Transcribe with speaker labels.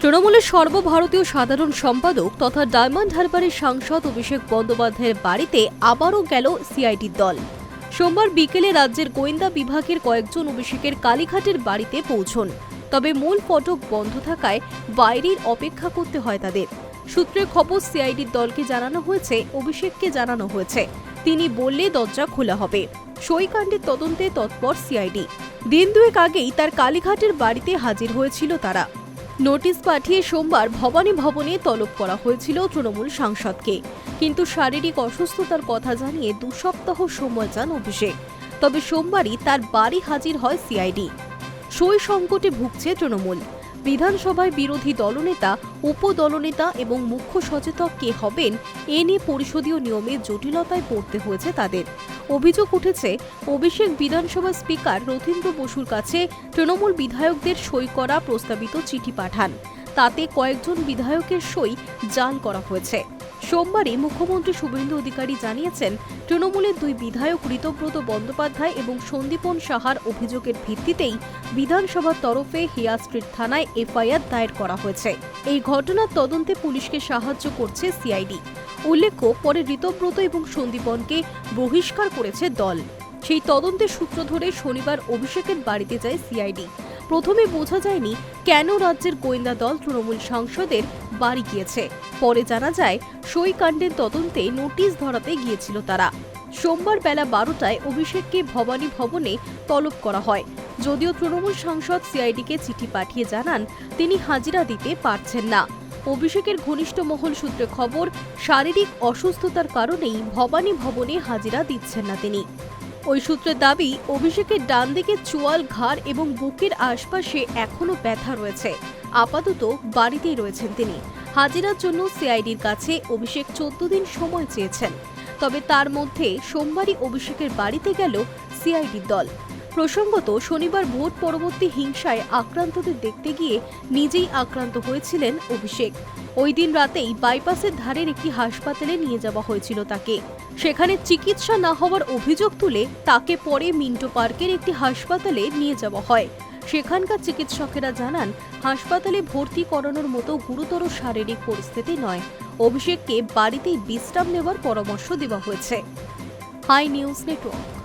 Speaker 1: তৃণমূলের সর্বভারতীয় সাধারণ সম্পাদক তথা ডায়মন্ড হারবারের সাংসদ অভিষেক বন্দ্যোপাধ্যায়ের বাড়িতে আবারও গেল সিআইডির দল। সোমবার বিকেলে রাজ্যের গোয়েন্দা বিভাগের কয়েকজন অভিষেকের কালীঘাটের বাড়িতে পৌঁছন। তবে মূল ফটক বন্ধ থাকায় বাইরের অপেক্ষা করতে হয় তাদের। সূত্রের খবর, সিআইডির দলকে জানানো হয়েছে, অভিষেককে জানানো হয়েছে, তিনি বললে দরজা খোলা হবে। সইকাণ্ডের তদন্তে তৎপর সিআইডি। দিন দুয়েক আগেই তার কালীঘাটের বাড়িতে হাজির হয়েছিল তারা। নোটিশ পাঠিয়ে সোমবার ভবানী ভবনে তলব করা হয়েছিল তৃণমূল সাংসদকে, কিন্তু শারীরিক অসুস্থতার কথা জানিয়ে 2 সপ্তাহ সময় চান অভিষেক। তবে সোমবারই তার বাড়ি হাজির হয় সিআইডি। সই সংকটে ভুগছে তৃণমূল। বিধানসভায় বিরোধী দলনেতা, উপদলনেতা এবং মুখ্য সচেতক কে হবেন এ নিয়ে পরিষদীয় নিয়মে জটিলতায় পড়তে হয়েছে তাদের। অভিযোগ উঠেছে, অভিষেক বিধানসভা স্পিকার রথীন্দ্র বসুর কাছে তৃণমূল বিধায়কদের সই করা প্রস্তাবিত চিঠি পাঠান। তাতে কয়েকজন বিধায়কের সই জাল করা হয়েছে। সোমবারই মুখ্যমন্ত্রী শুভেন্দু অধিকারী জানিয়েছেন, তৃণমূলের 2 বিধায়ক ঋতব্রত বন্দ্যোপাধ্যায় এবং সন্দীপন সাহার অভিযোগের ভিত্তিতেই বিধানসভার তরফে হেয়া স্ট্রিট থানায় এফআইআর দায়ের করা হয়েছে। এই ঘটনার তদন্তে পুলিশকে সাহায্য করছে সিআইডি। উল্লেখ্য, পরে ঋতব্রত এবং সন্দীপনকে বহিষ্কার করেছে দল। সেই তদন্তের সূত্র ধরে শনিবার অভিষেকের বাড়িতে যায় সিআইডি। প্রথমে বোঝা যায়নি কেন রাজ্যের গোয়েন্দা দল তৃণমূল সাংসদের বাড়ি গিয়েছে। পরে জানা যায়, সইকাণ্ডের তদন্তে নোটিশ ধরাতে গিয়েছিল তারা। সোমবার বেলা 12টায় অভিষেককে ভবানী ভবনে তলব করা হয়। যদিও তৃণমূল সাংসদ সিআইডিকে চিঠি পাঠিয়ে জানান তিনি হাজিরা দিতে পারছেন না। অভিষেকের ঘনিষ্ঠ মহল সূত্রে খবর, শারীরিক অসুস্থতার কারণেই ভবানী ভবনে হাজিরা দিচ্ছেন না তিনি। ওই সূত্রের দাবি, অভিষেকের ডান দিকে চোয়াল, ঘাড় এবং বুকের আশপাশে এখনও ব্যথা রয়েছে। আপাতত বাড়িতেই রয়েছেন তিনি। হাজিরার জন্য সিআইডির কাছে অভিষেক 14 দিন সময় চেয়েছেন। তবে তার মধ্যে সোমবারই অভিষেকের বাড়িতে গেল সিআইডির দল। প্রসঙ্গত, শনিবার ভোট পরবর্তী হিংসায় আক্রান্তদের দেখতে গিয়ে নিজেই আক্রান্ত হয়েছিলেন অভিষেক। ওই দিন রাতেই বাইপাসের ধারের একটি হাসপাতালে নিয়ে যাওয়া হয়েছিল তাকে। সেখানে চিকিৎসা না হওয়ার অভিযোগ তুলে তাকে পরে মিন্টো পার্কের একটি হাসপাতালে নিয়ে যাওয়া হয়। সেখানকার চিকিৎসকেরা জানান, হাসপাতালে ভর্তি করানোর মতো গুরুতর শারীরিক পরিস্থিতি নয়। অভিষেককে বাড়িতেই বিশ্রাম নেওয়ার পরামর্শ দেওয়া হয়েছে। High news network.